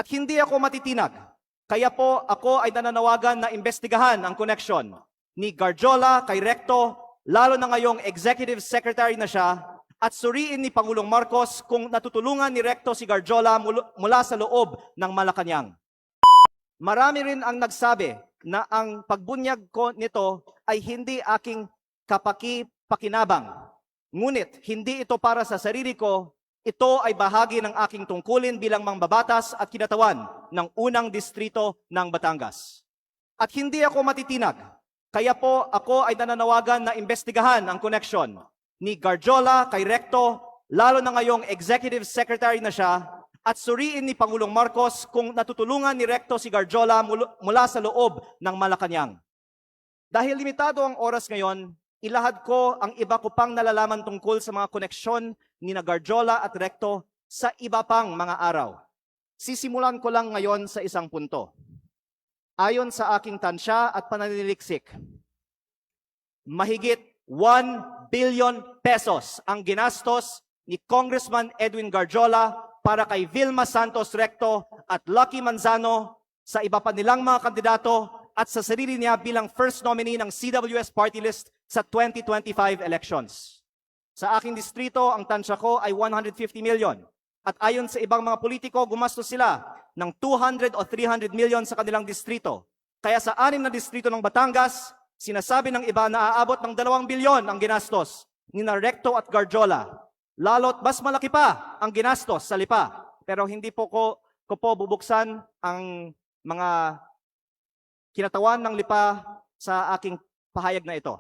At hindi ako matitinag. Kaya po ako ay nananawagan na imbestigahan ang koneksyon ni Garjola kay Recto, lalo na ngayong executive secretary na siya, at suriin ni Pangulong Marcos kung natutulungan ni Recto si Garjola mula sa loob ng Malacanang. Marami rin ang nagsabi na ang pagbunyag ko nito ay hindi aking kapaki-pakinabang. Ngunit hindi ito para sa sarili ko, ito ay bahagi ng aking tungkulin bilang mangbabatas at kinatawan ng unang distrito ng Batangas. At hindi ako matitinag. Kaya po ako ay nananawagan na imbestigahan ang koneksyon ni Garjola kay Recto, lalo na ngayong executive secretary na siya, at suriin ni Pangulong Marcos kung natutulungan ni Recto si Garjola mula sa loob ng Malacanang. Dahil limitado ang oras ngayon, ilahad ko ang iba ko pang nalalaman tungkol sa mga koneksyon ni Garjola at Recto sa iba pang mga araw. Sisimulan ko lang ngayon sa isang punto. Ayon sa aking tansya at pananiliksik, mahigit 1 billion pesos ang ginastos ni Congressman Edwin Garjola para kay Vilma Santos Recto at Lucky Manzano sa iba pa nilang mga kandidato at sa sarili niya bilang first nominee ng CWS party list sa 2025 elections. Sa aking distrito, ang tansya ko ay 150 million. At ayon sa ibang mga politiko, gumastos sila ng 200 o 300 million sa kanilang distrito. Kaya sa 6 na distrito ng Batangas, sinasabi ng iba na aabot ng 2 bilyon ang ginastos ni Recto at Garjola. Lalo't mas malaki pa ang ginastos sa Lipa. Pero hindi po ko bubuksan ang mga kinatawan ng Lipa sa aking pahayag na ito.